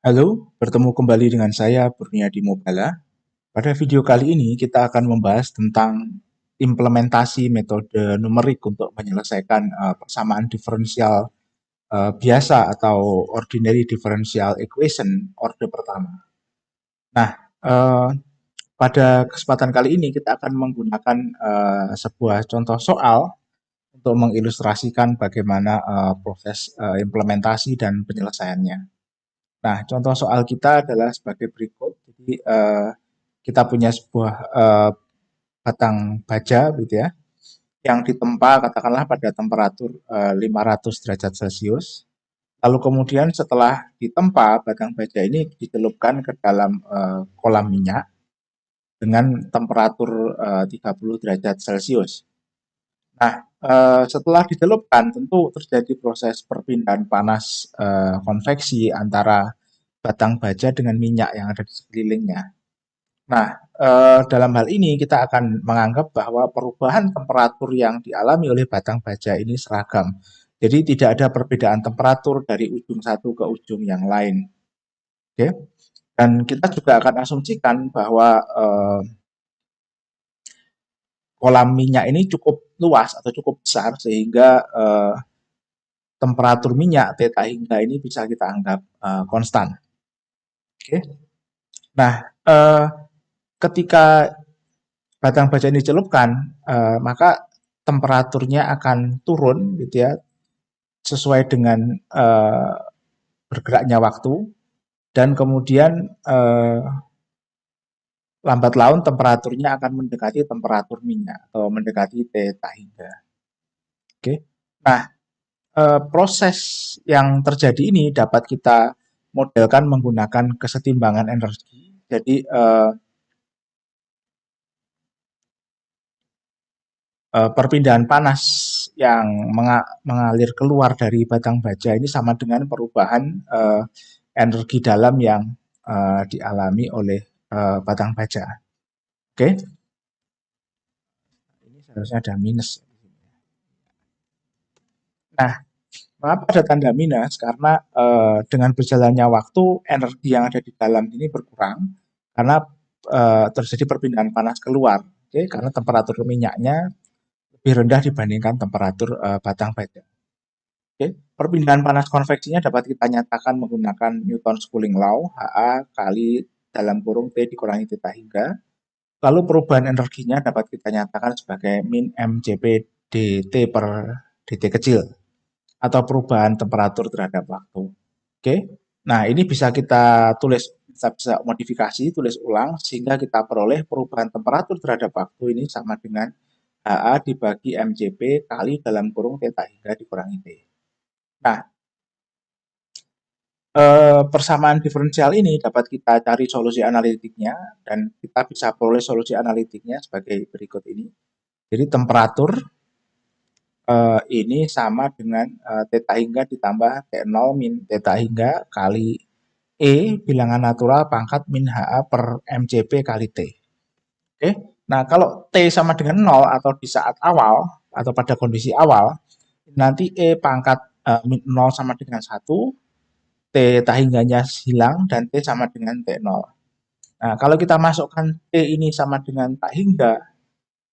Halo, bertemu kembali dengan saya Kurniadi Mobala. Pada video kali ini kita akan membahas tentang implementasi metode numerik untuk menyelesaikan persamaan diferensial biasa atau ordinary differential equation orde pertama. Nah, eh, pada kesempatan kali ini kita akan menggunakan sebuah contoh soal untuk mengilustrasikan bagaimana proses implementasi dan penyelesaiannya. Nah, contoh soal kita adalah sebagai berikut. Jadi, kita punya sebuah batang baja, gitu ya, yang ditempa katakanlah pada temperatur 500 derajat Celcius. Lalu kemudian setelah ditempa, batang baja ini dicelupkan ke dalam kolam minyak dengan temperatur 30 derajat Celcius. Nah, setelah dicelupkan tentu terjadi proses perpindahan panas konveksi antara batang baja dengan minyak yang ada di sekelilingnya. Nah, dalam hal ini kita akan menganggap bahwa perubahan temperatur yang dialami oleh batang baja ini seragam. Jadi tidak ada perbedaan temperatur dari ujung satu ke ujung yang lain. Oke. Dan kita juga akan asumsikan bahwa kolam minyak ini cukup luas atau cukup besar sehingga temperatur minyak theta hingga ini bisa kita anggap konstan. Oke. Nah, ketika batang baja ini dicelupkan, maka temperaturnya akan turun gitu ya, sesuai dengan bergeraknya waktu, dan kemudian lambat laun temperaturnya akan mendekati temperatur minyak atau mendekati theta hingga. Oke. Nah, proses yang terjadi ini dapat kita modelkan menggunakan kesetimbangan energi. Jadi perpindahan panas yang mengalir keluar dari batang baja ini sama dengan perubahan energi dalam yang dialami oleh batang baja. Oke, ini seharusnya ada minus. Nah, mengapa ada tanda minus? Karena dengan berjalannya waktu, energi yang ada di dalam ini berkurang karena terjadi perpindahan panas keluar. Oke, karena temperatur minyaknya lebih rendah dibandingkan temperatur batang baja. Oke, perpindahan panas konveksinya dapat kita nyatakan menggunakan Newton's cooling law, HA kali dalam kurung T dikurangi theta hingga. Lalu perubahan energinya dapat kita nyatakan sebagai min mJP dt per dt kecil atau perubahan temperatur terhadap waktu. Oke, nah ini bisa kita tulis, bisa modifikasi, tulis ulang sehingga kita peroleh perubahan temperatur terhadap waktu ini sama dengan HA dibagi mJP kali dalam kurung theta hingga dikurangi T. Nah, persamaan diferensial ini dapat kita cari solusi analitiknya dan kita bisa peroleh solusi analitiknya sebagai berikut ini. Jadi temperatur ini sama dengan theta hingga ditambah T0 min theta hingga kali E bilangan natural pangkat min HA per MJP kali T. Oke. Nah, kalau T sama dengan 0 atau di saat awal atau pada kondisi awal, nanti E pangkat min 0 sama dengan 1, T tahingganya hilang dan T sama dengan T0. Nah, kalau kita masukkan T ini sama dengan tak hingga,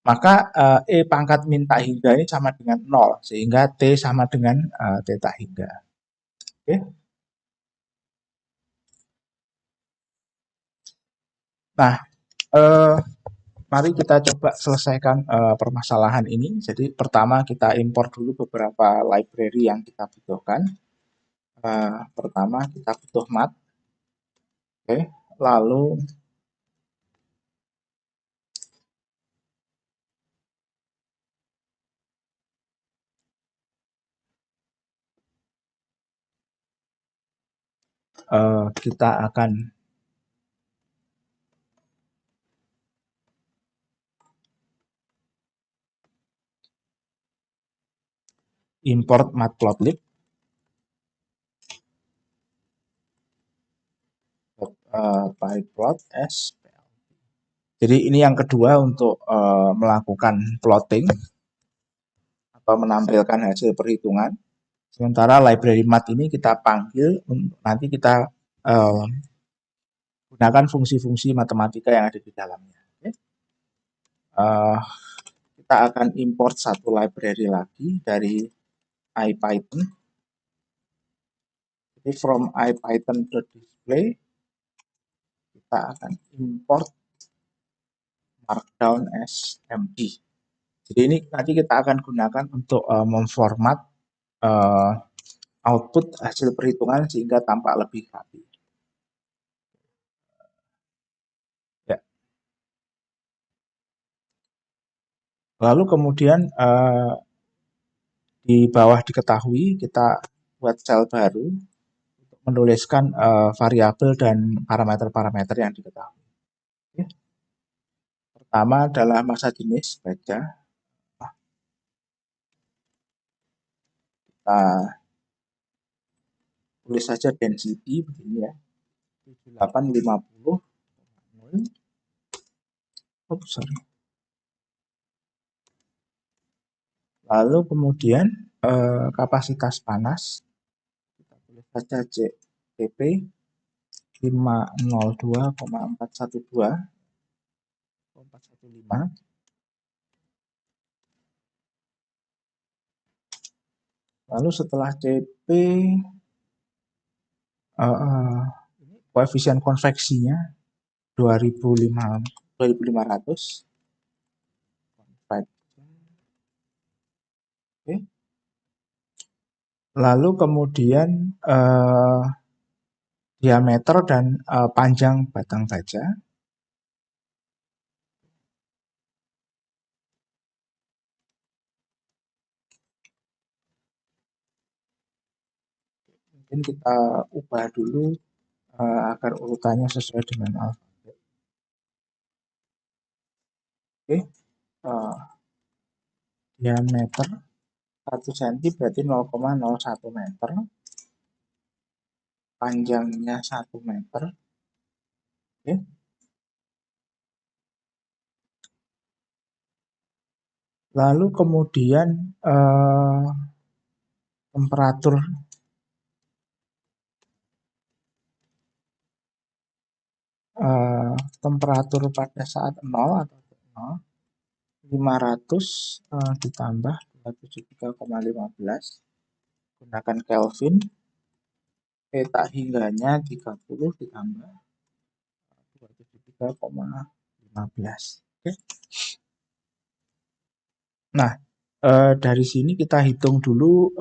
maka E pangkat min tak hingga ini sama dengan 0, sehingga T sama dengan T tak hingga. Oke. Nah, mari kita coba selesaikan permasalahan ini. Jadi pertama kita import dulu beberapa library yang kita butuhkan. Pertama kita butuh mat. Oke. Lalu kita akan import matplotlib. Pyplot s. Jadi ini yang kedua untuk melakukan plotting atau menampilkan hasil perhitungan. Sementara library mat ini kita panggil nanti kita eh, gunakan fungsi-fungsi matematika yang ada di dalamnya. Oke. Eh, kita akan import satu library lagi dari IPython. Jadi from IPython.display kita akan import markdown SMD. Jadi ini nanti kita akan gunakan untuk memformat uh, output hasil perhitungan sehingga tampak lebih rapi. Ya. Lalu kemudian di bawah diketahui kita buat sel baru untuk menuliskan variabel dan parameter-parameter yang diketahui. Oke. Pertama adalah masa jenis baca. Kita tulis saja density begini ya. 7850. Oh, sorry. Lalu kemudian kapasitas panas kita tulis saja CP 502,412,415. Lalu setelah CP koefisien konveksinya 2500. Oke. Lalu kemudian diameter dan panjang batang baja. Mungkin kita ubah dulu agar urutannya sesuai dengan alfabet. Oke. Diameter 1 cm berarti 0,01 meter. Panjangnya 1 meter. Oke. Lalu kemudian temperatur temperatur pada saat 0 atau 0, 500 ditambah 273,15 gunakan Kelvin. Theta hingganya 30 ditambah 273,15. Oke. Nah, dari sini kita hitung dulu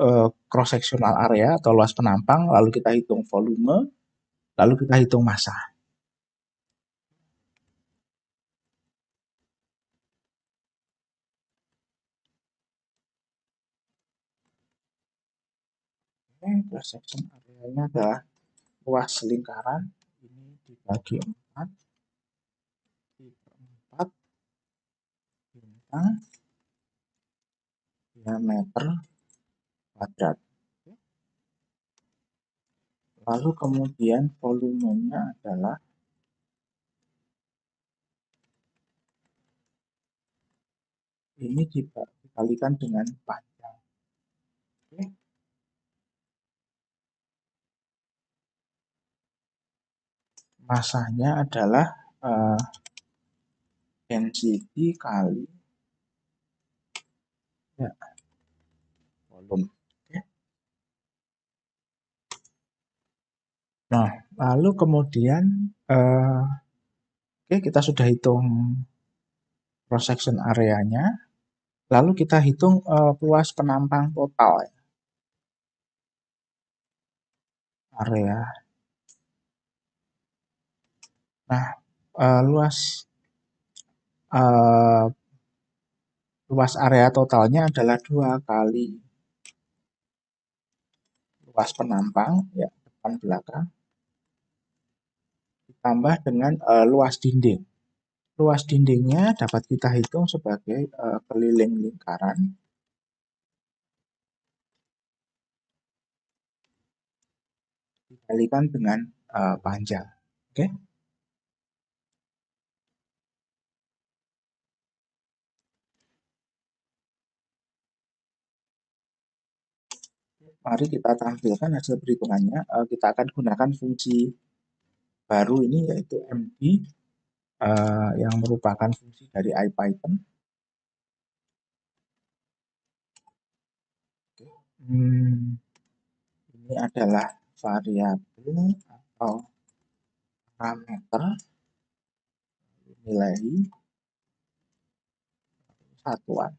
cross sectional area atau luas penampang, lalu kita hitung volume, lalu kita hitung massa. Oke, cross section areanya adalah luas lingkaran ini dibagi 4 4 bintang diameter kuadrat. Lalu kemudian volumenya adalah ini dikalikan dengan panjang. Oke. Masanya adalah density kali ya, volume. Oke. Nah, lalu kemudian oke, kita sudah hitung cross section areanya, lalu kita hitung luas penampang total ya. Area. Nah, luas area totalnya adalah 2 kali luas penampang ya, depan belakang, ditambah dengan luas dinding. Luas dindingnya dapat kita hitung sebagai keliling lingkaran dikalikan dengan panjang. Oke. Mari kita tampilkan hasil perhitungannya. Kita akan gunakan fungsi baru ini yaitu MD yang merupakan fungsi dari IPython. Ini adalah variabel atau parameter nilai satuan.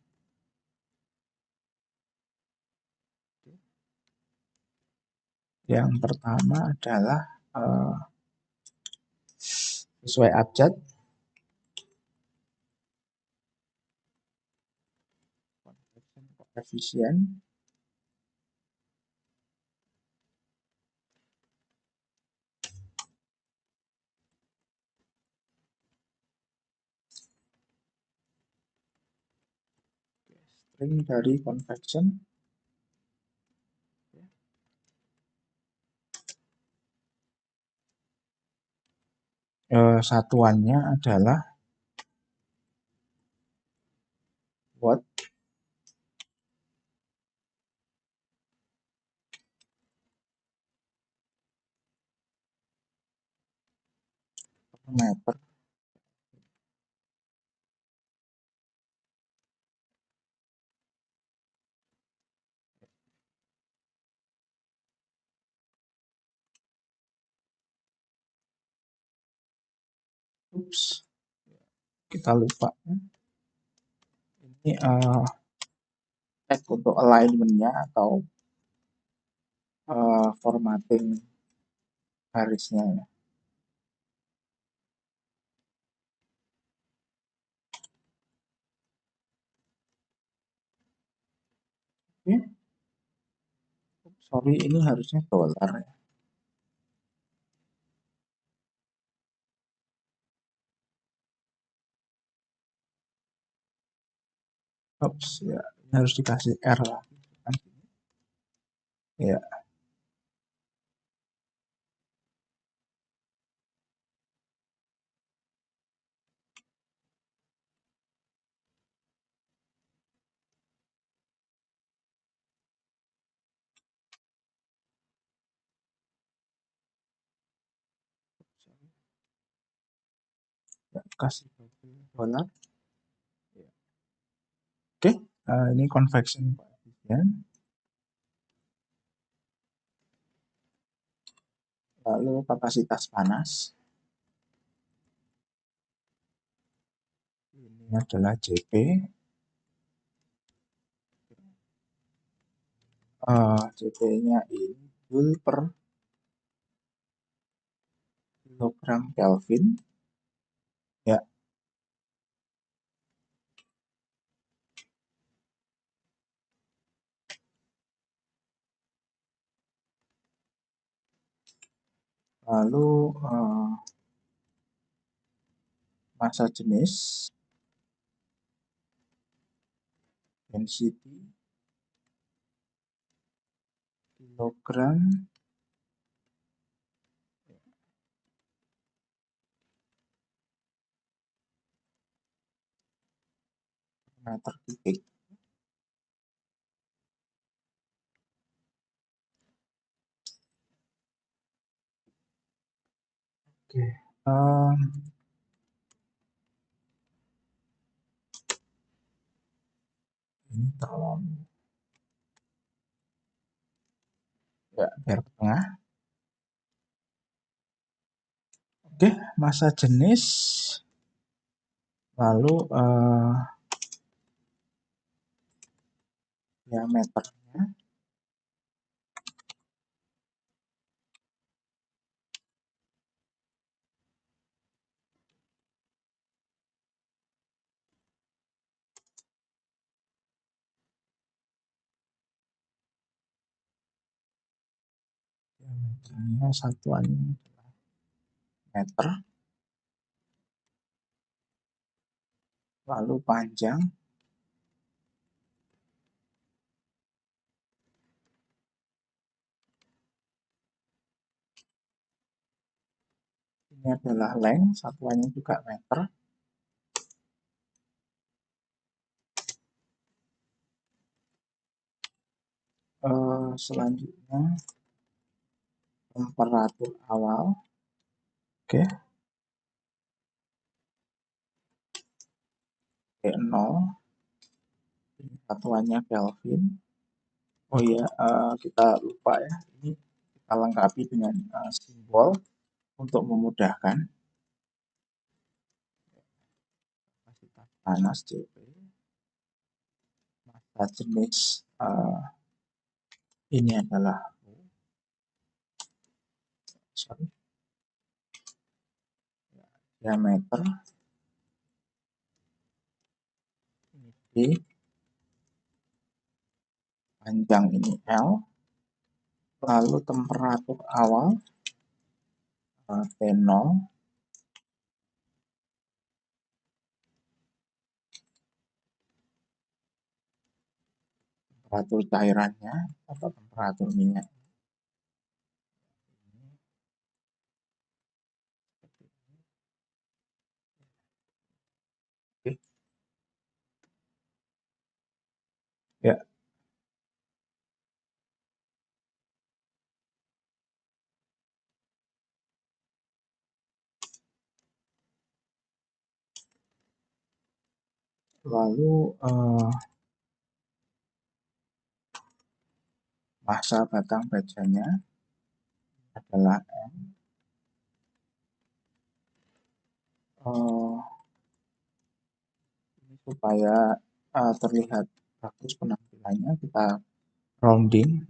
Yang pertama adalah sesuai abjad, koefisien, string dari convection, satuannya adalah what, meter, kita lupa ini tag untuk alignment-nya atau formatting garisnya ya. Oke. Sorry, ini harusnya dolar ya. Oops, ya, ini harus dikasih R lagi. Ya, ya kasih dolar. Ya. Oke, ini convection coefficient. Lalu kapasitas panas. Ini adalah JP. JP-nya ini Joule per kilogram Kelvin. Ya. Lalu massa jenis, density, kilogram, meter kubik. Oke, ini tolong ya biar ke tengah. Oke, massa jenis, lalu diameternya, satuannya meter, lalu panjang, ini adalah length, satuannya juga meter. Selanjutnya temperatur awal, Oke, T0, ini satuannya Kelvin. Oh iya, kita lupa ya, ini kita lengkapi dengan simbol untuk memudahkan. Kapasitas panas Cp, massa jenis ini adalah sorry, diameter D, panjang ini L, lalu temperatur awal T0, temperatur cairannya atau temperatur minyak. Oke. Ya, lalu massa batang bajanya adalah M. Ini supaya terlihat bagus penampilannya, kita rounding.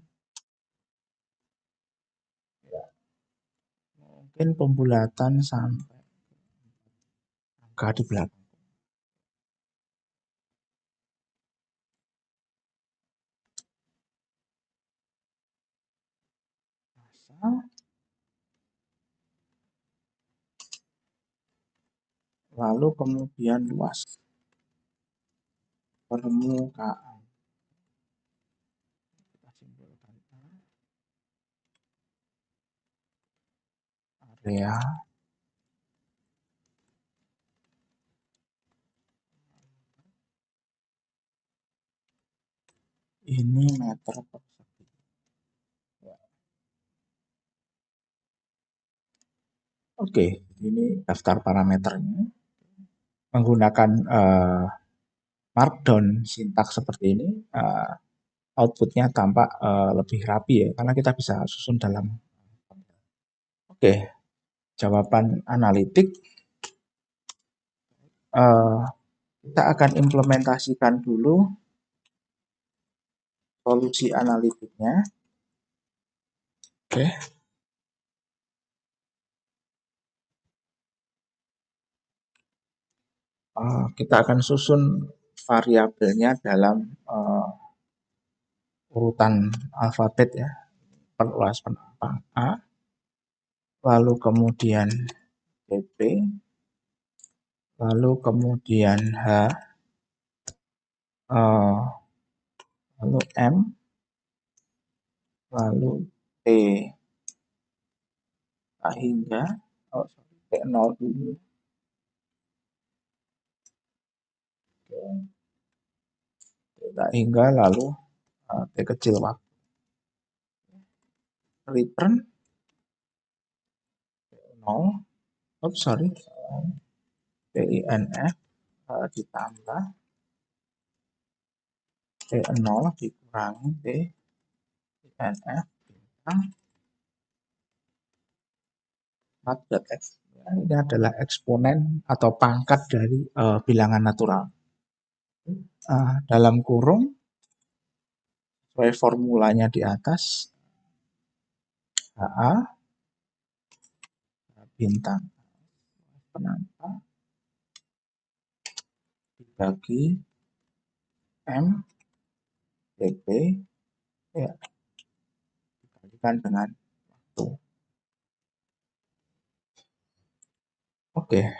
Ya, mungkin pembulatan sampai angka di belakang. Massa, lalu kemudian luas permukaan. Kita simpulkan area, ini meter persegi. Ya. Oke, ini daftar parameternya. Menggunakan Markdown sintaks seperti ini, outputnya tampak lebih rapi ya, karena kita bisa susun dalam. Oke, jawaban analitik. Kita akan implementasikan dulu solusi analitiknya. Oke. Kita akan susun variabelnya dalam urutan alfabet ya, perluas penampang A, lalu kemudian PP, lalu kemudian H, lalu M, lalu T hingga T0 dulu. T hingga lalu T kecil waktu. Return 0, sorry, TINF ditambah T0 dikurangi TINF bintang 4.x. Ini adalah eksponen atau pangkat dari bilangan natural. Dalam kurung, sesuai formulanya di atas, HA bintang penambah dibagi M PP ya, dikalikan dengan waktu. Oke.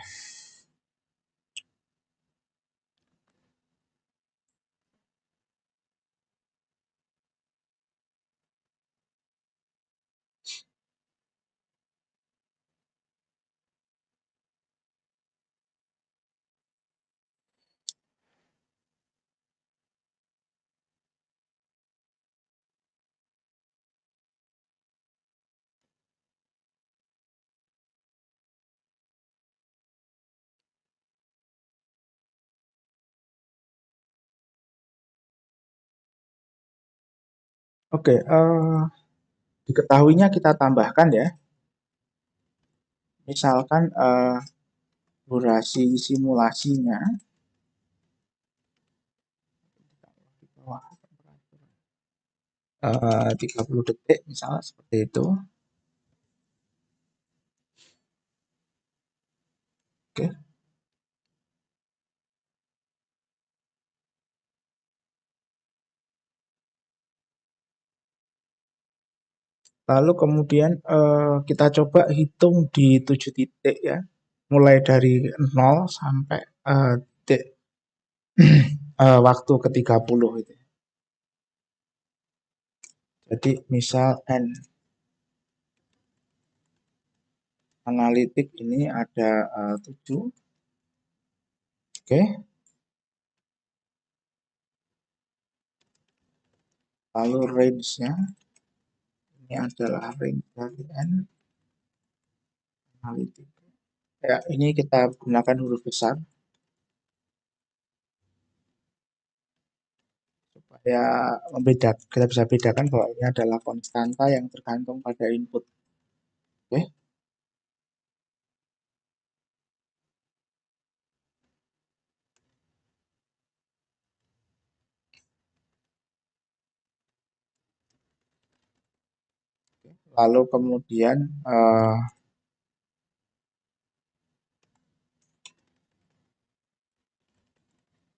Oke, diketahuinya kita tambahkan ya. Misalkan durasi simulasinya wah, 30 detik misalnya seperti itu. Oke. Lalu kemudian kita coba hitung di 7 titik ya. Mulai dari 0 sampai titik waktu ke-30 itu. Jadi misal N analitik ini ada 7. Oke. Lalu range-nya ini adalah range dari N analitik. Ya, ini kita gunakan huruf besar supaya kita bisa bedakan bahwa ini adalah konstanta yang tergantung pada input. Oke. Lalu kemudian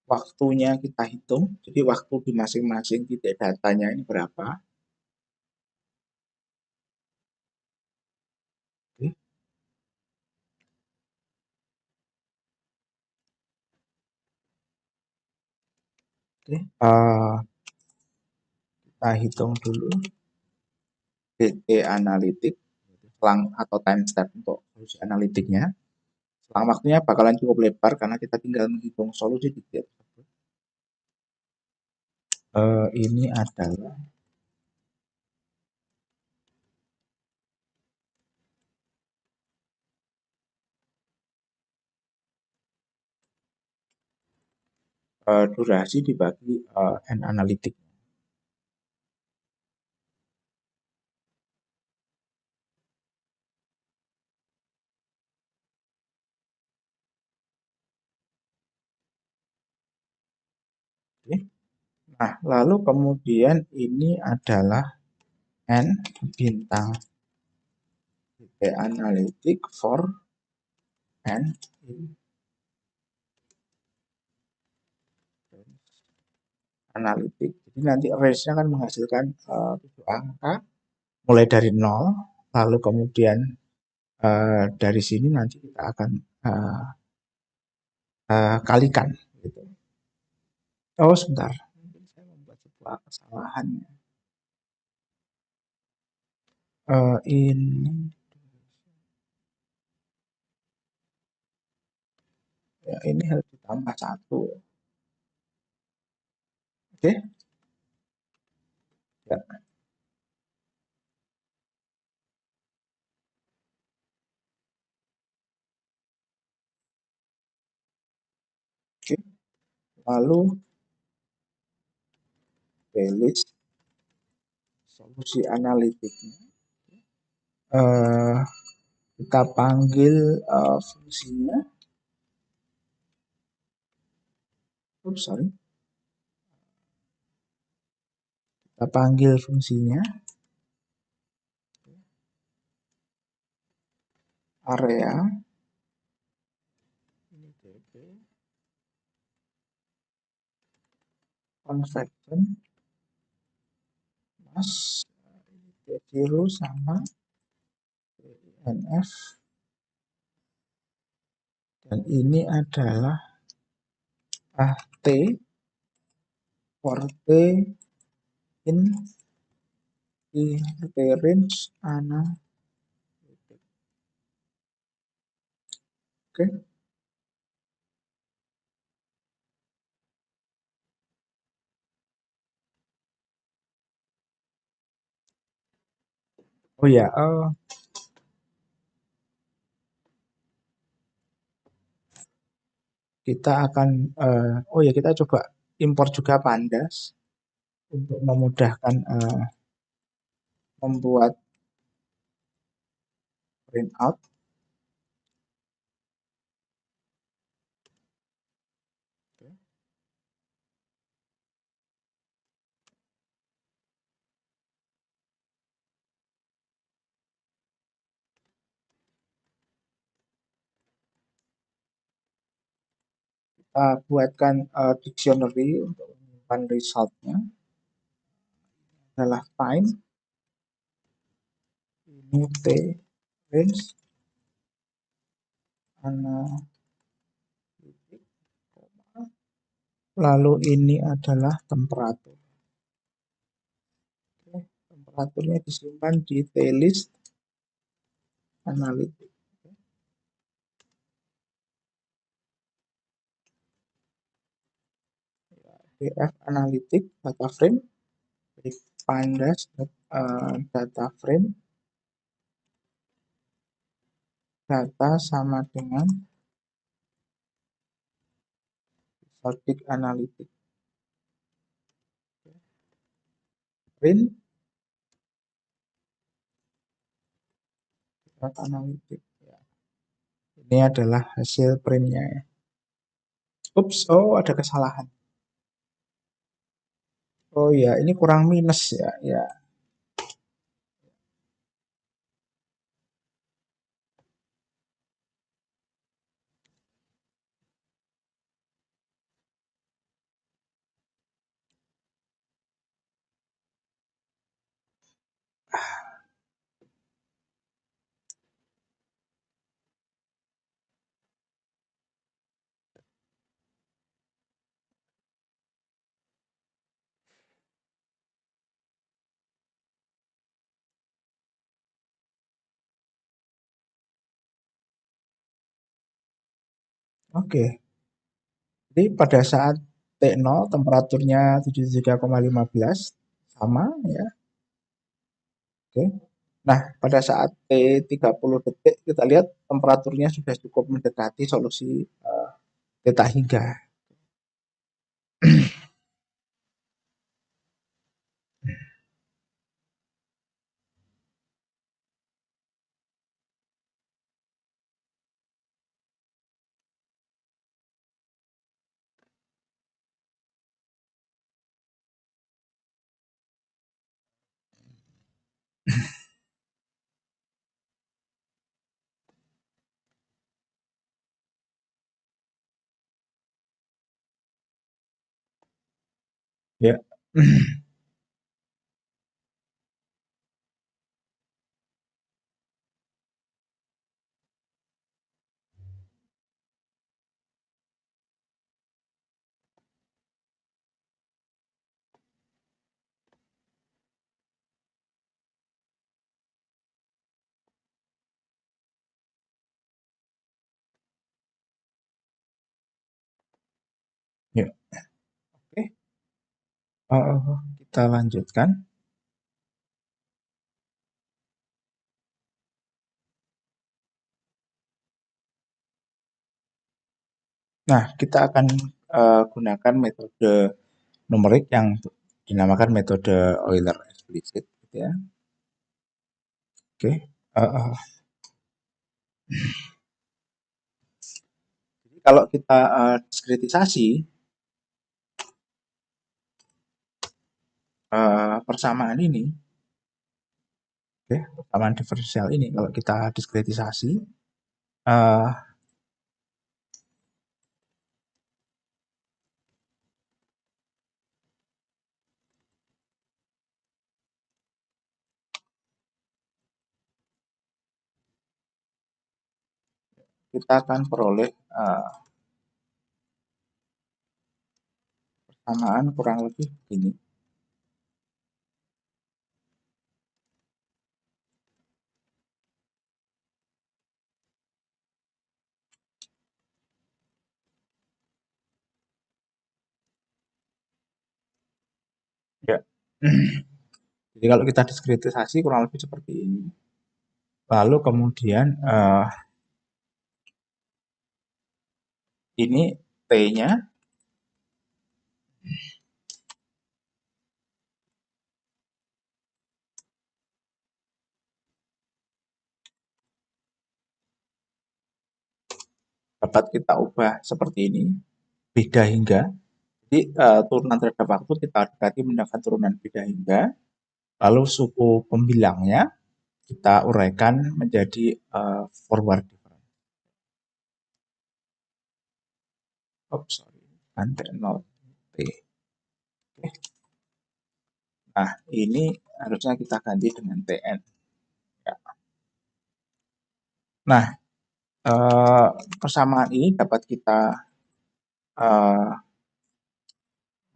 waktunya kita hitung. Jadi waktu di masing-masing titik datanya ini berapa. Oke. Oke. Kita hitung dulu DT analitik selang atau time step untuk solusi analitiknya. Selang waktunya bakalan cukup lebar karena kita tinggal menghitung solusi di titik tersebut. Ini adalah durasi dibagi N analitik. Oke. Nah, lalu kemudian ini adalah N bintang DT analitik for N in analitik. Jadi nanti range-nya akan menghasilkan 7 angka mulai dari 0, lalu kemudian dari sini nanti kita akan kalikan gitu. Oh, sebentar. Saya membuat sebuah kesalahan. Ini ya, ini harus ditambah 1. Oke. Ya, oke. Lalu list solusi analitiknya. Eh, kita panggil fungsinya. Oops, sorry. Kita panggil fungsinya area ini dp convection mas T0 sama NF dan ini adalah T for T in T range ana. Oke. Oh ya, kita akan oh ya kita coba import juga pandas untuk memudahkan membuat printout. Kita buatkan dictionary untuk menyimpan resultnya adalah time, ini t, range, analytic, lalu ini adalah temperatur. Oke, temperaturnya disimpan di t-list analytic. df analytic data frame, find dash data frame, data sama dengan Sortic analytic. Print analytic. Ya. Ini adalah hasil printnya ya. Ups, oh ada kesalahan. Oh ya, ini kurang minus ya. Ya. Oke. Jadi pada saat T0 temperaturnya 73,15 sama ya. Oke. Nah, pada saat T30 detik kita lihat temperaturnya sudah cukup mendekati solusi theta hingga. Ya. Ya. Oke. Kita lanjutkan. Nah, kita akan gunakan metode numerik yang dinamakan metode Euler explicit, gitu ya. Oke. Jadi kalau kita diskretisasi persamaan ini, oke, persamaan diferensial ini, kalau kita diskretisasi, kita akan peroleh persamaan kurang lebih begini. Ya. Jadi kalau kita diskretisasi kurang lebih seperti ini. Lalu kemudian ini T-nya dapat kita ubah seperti ini, beda hingga. Jadi turunan terhadap waktu kita berarti menggunakan turunan beda hingga, lalu suku pembilangnya kita uraikan menjadi forward difference. Sorry, kan T0 T. Oke. Nah, ini harusnya kita ganti dengan TN. Ya. Nah, persamaan ini dapat kita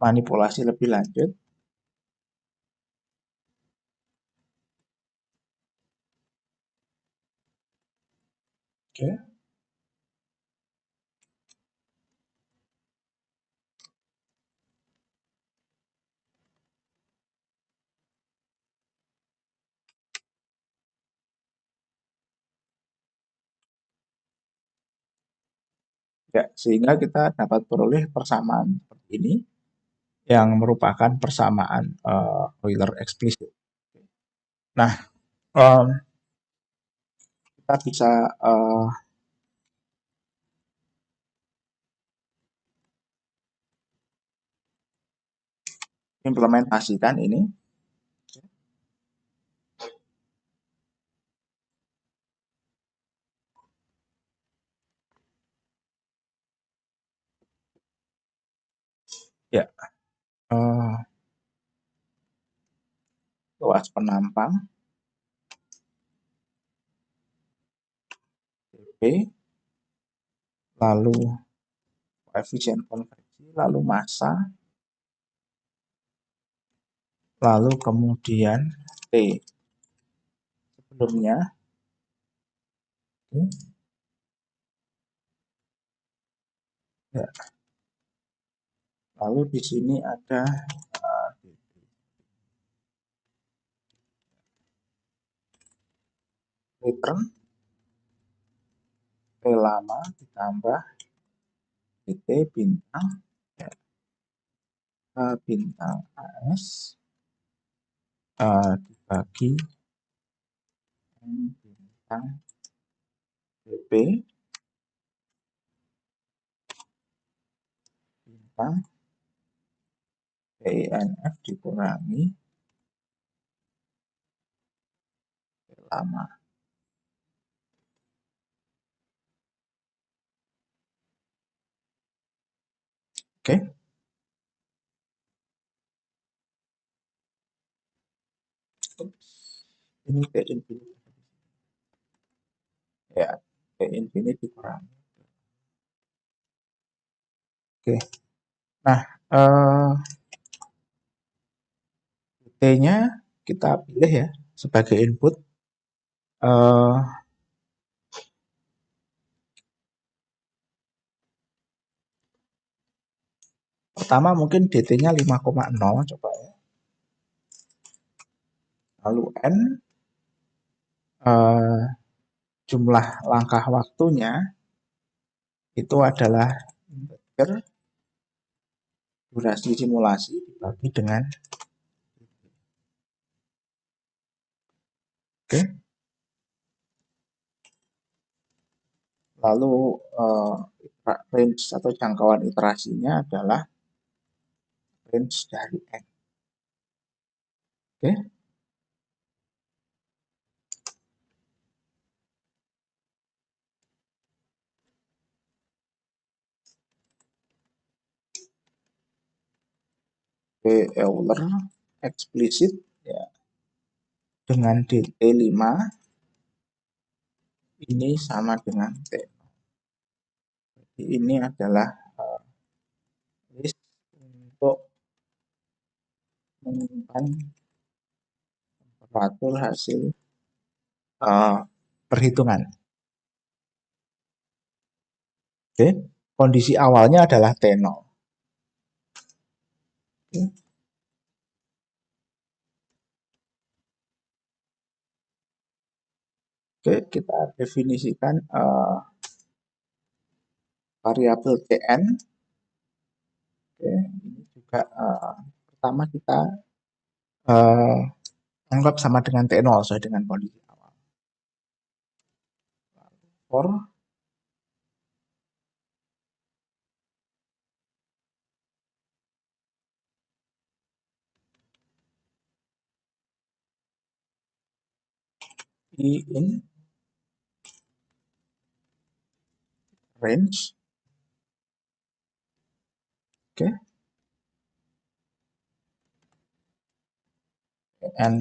manipulasi lebih lanjut. Oke. Ya, sehingga kita dapat peroleh persamaan seperti ini yang merupakan persamaan Euler eksplisit. Nah, kita bisa implementasikan ini. Ya, luas penampang dp, lalu koefisien konveksi, lalu massa, lalu kemudian T sebelumnya. Oke. Ya. Lalu di sini ada return T lama ditambah T bintang, ya, bintang AS dibagi bintang BP bintang PINF dikurangi T lama. Oke. Ini T infinity. Ya, T infinity dikurangi. Oke. Nah, T-nya kita pilih ya sebagai input. Pertama mungkin dt-nya 5,0 coba ya. Lalu n jumlah langkah waktunya itu adalah integer durasi simulasi dibagi dengan oke. Lalu range atau jangkauan iterasinya adalah range dari n. Oke. P Euler eksplisit ya dengan dt5 ini sama dengan T. Jadi ini adalah list untuk menyimpan temperatur hasil perhitungan. Oke, kondisi awalnya adalah T0. Oke. Oke, kita definisikan variabel Tn. Oke, ini juga pertama kita anggap sama dengan T0 sesuai dengan kondisi awal. For in range. Oke, n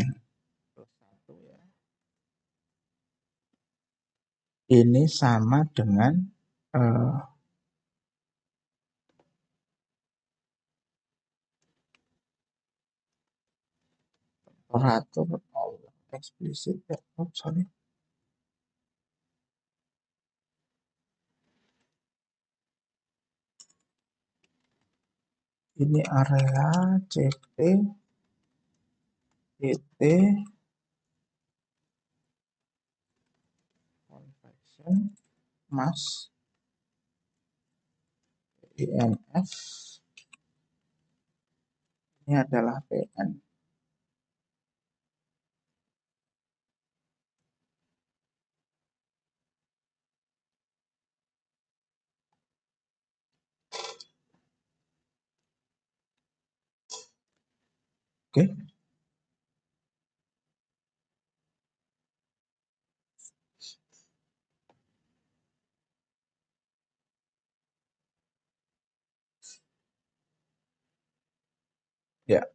plus 1 ya. Ini sama dengan temperatur eksplisit ya. Oh, sorry. Ini area CT PT convection mass INF ini adalah PN. Oke. Ya.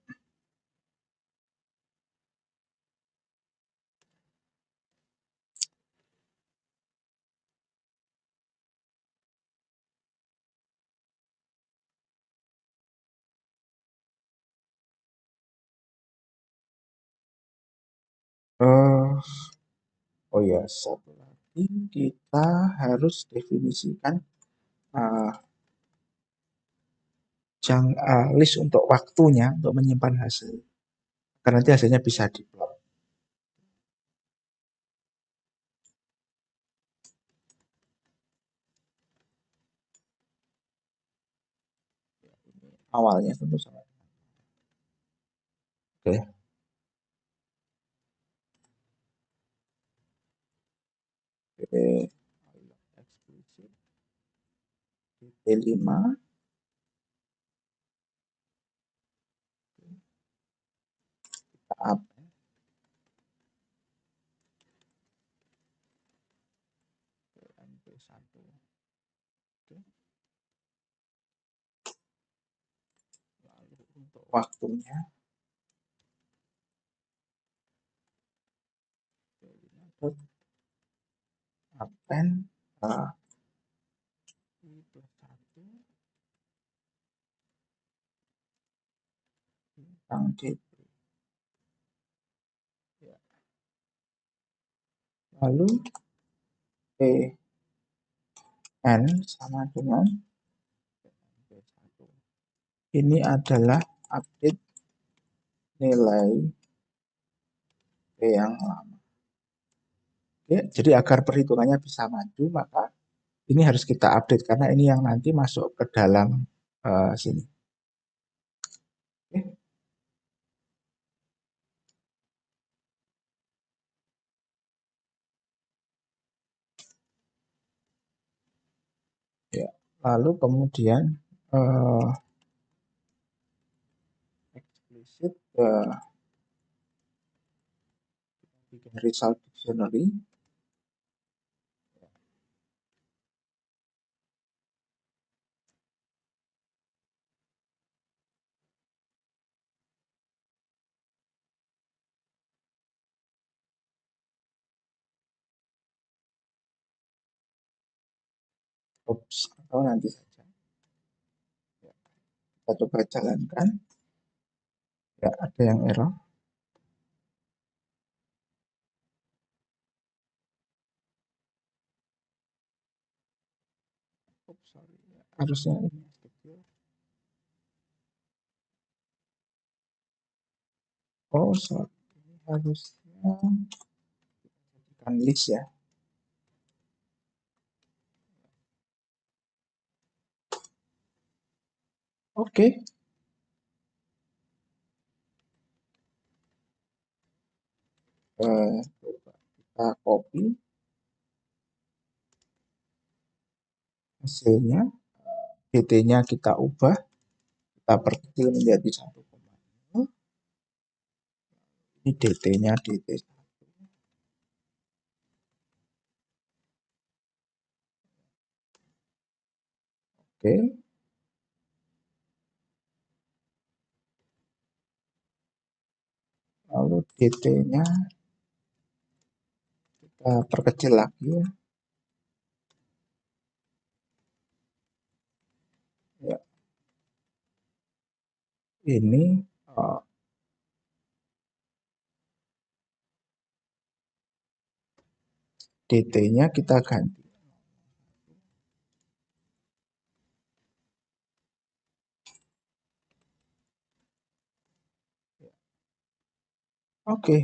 Oh ya, satu lagi kita harus definisikan uh, list untuk waktunya untuk menyimpan hasil. Karena nanti hasilnya bisa diplot. Awalnya tentu sama. Oke. Oke. T5 up MP1. Oke. Lalu untuk waktunya append I plus 1 tentang DP. Ya. Lalu PN sama dengan ini adalah update nilai P yang lama. Oke, jadi agar perhitungannya bisa maju, maka ini harus kita update karena ini yang nanti masuk ke dalam sini. Oke. Ya, lalu kemudian eksplisit bikin result dictionary. Oops, atau nanti saja. Ya, kita coba jalankan. Ya, ada yang error. Oops, sorry. Ya, harusnya ini kecil. Oh, sorry. Ini harusnya jadikan list ya. Oke. Coba kita copy hasilnya. DT-nya kita ubah. Kita perkecil menjadi 1,0. Ini DT-nya DT. Oke, lalu dt-nya kita perkecil lagi ya. Ya, ini eh, dt-nya kita ganti. Oke,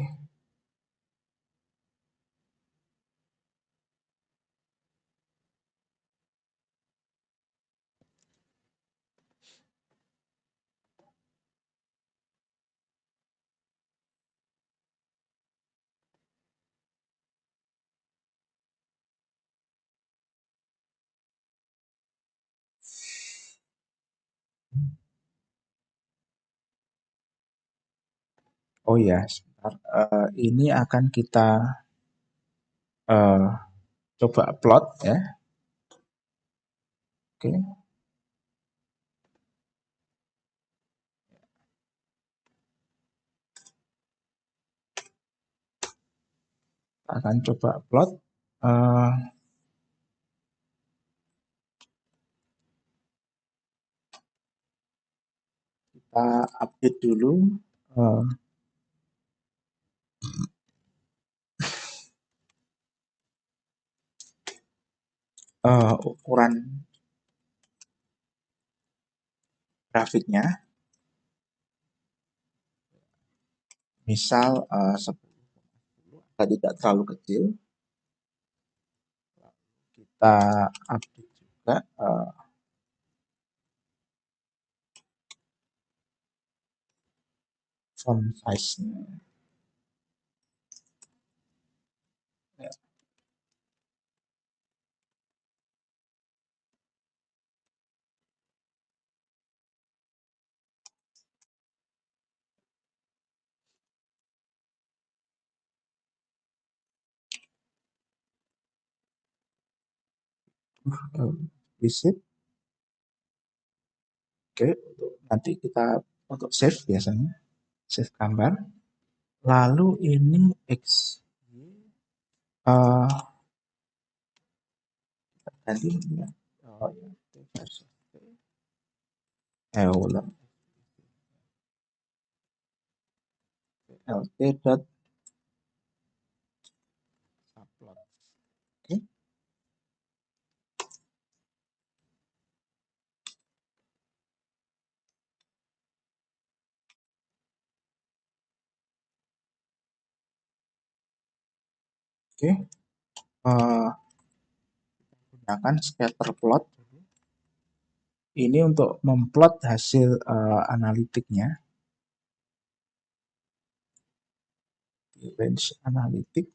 oh ya, sebentar. Ini akan kita eh, coba plot ya. Oke, akan coba plot. Eh, kita update dulu eh, ukuran grafiknya. Misal 10 tidak terlalu kecil. Kita update juga font size-nya. Ya, visit. Oke, untuk nanti kita untuk save biasanya, save gambar. Lalu ini X ganti ya. Oh, ya. Versi. Ulang lt.upload. Oke, oke. Gunakan scatter plot ini untuk memplot hasil analitiknya, range analitik.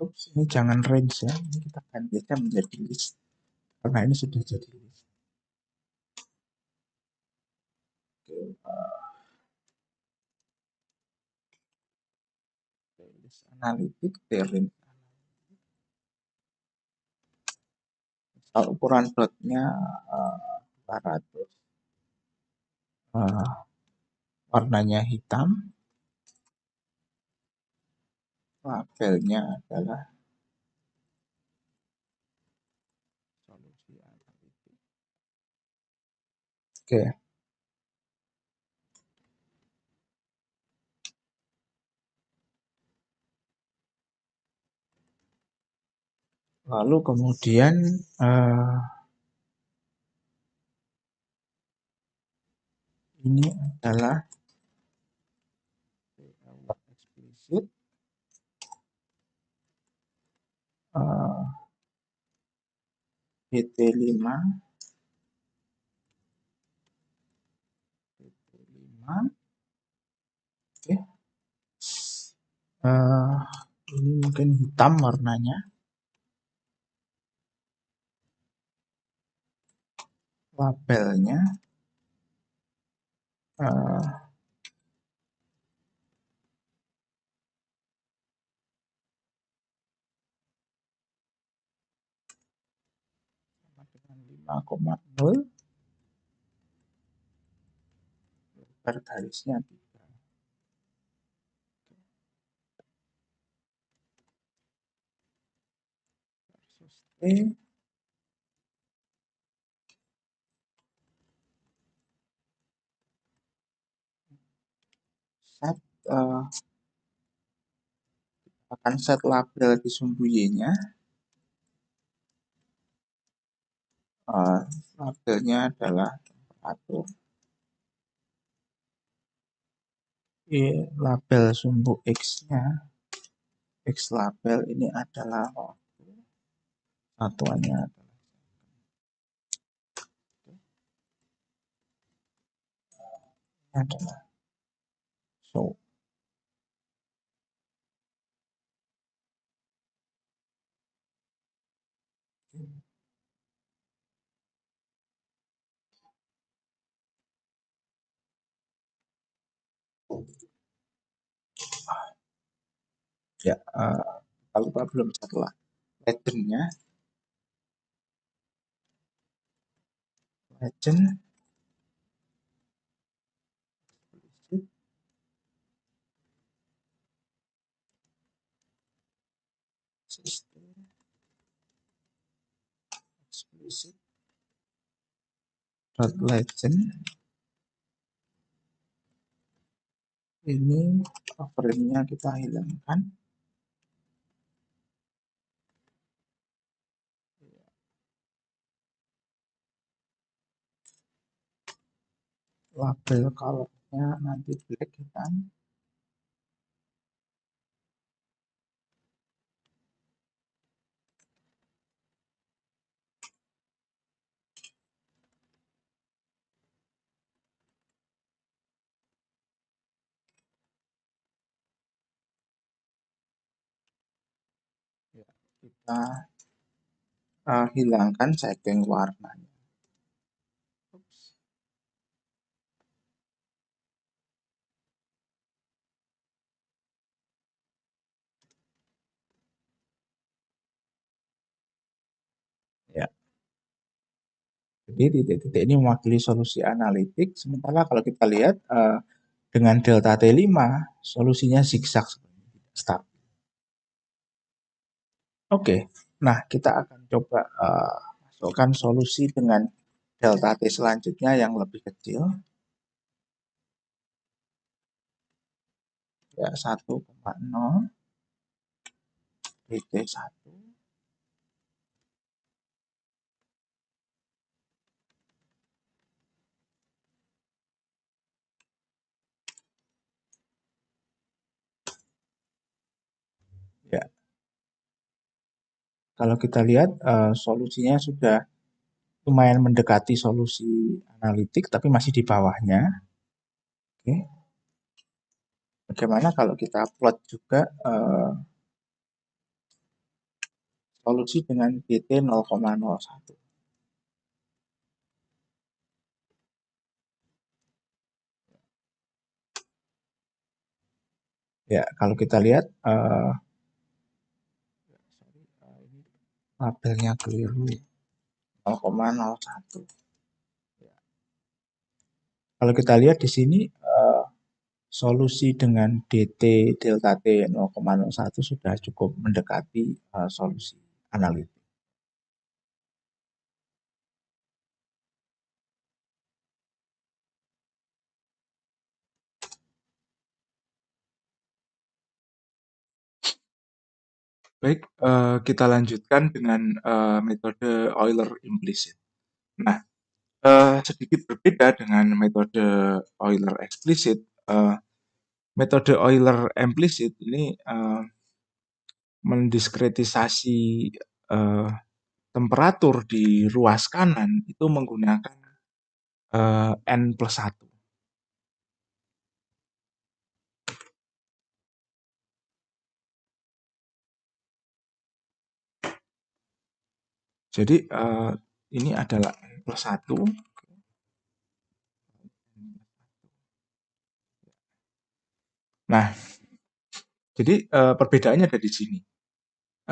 Ups, ini jangan range ya, ini kita ganti aja menjadi list karena ini sudah jadi list. Oke, list analitik terrain. Misal ukuran dotnya 200, warnanya hitam, labelnya adalah solusi analitik. Oke, lalu kemudian ini adalah explicit bt5 oke. Ini mungkin hitam warnanya. labelnya dengan 5,0 per garisnya 3. Sustain. Set akan set label di sumbu Y-nya. Labelnya adalah temperatur. Label sumbu X-nya, X label ini adalah waktu. Satuannya adalah so. Ya, kalau belum setelah legendnya, legend system explicit legend ini frame-nya kita hilangkan. Label color-nya nanti black hitam. Ya, kita hilangkan setting warnanya. Ya. Jadi titik-titik ini mewakili solusi analitik. Sementara kalau kita lihat dengan delta T5, solusinya zigzag. Start. Oke, nah kita akan coba masukkan solusi dengan delta T selanjutnya yang lebih kecil. Ya, 1,0 DT1. Ya, kalau kita lihat solusinya sudah lumayan mendekati solusi analitik, tapi masih di bawahnya. Oke. Bagaimana kalau kita plot juga solusi dengan DT 0,01. Ya, kalau kita lihat labelnya keliru, 0,01. Ya. Kalau kita lihat di sini solusi dengan DT delta T 0,01 sudah cukup mendekati solusi analitik. Baik, kita lanjutkan dengan metode Euler implicit. Nah, sedikit berbeda dengan metode Euler explicit. Metode Euler implicit ini mendiskretisasi temperatur di ruas kanan itu menggunakan N+1. Jadi ini adalah N+1. Nah, jadi perbedaannya ada di sini.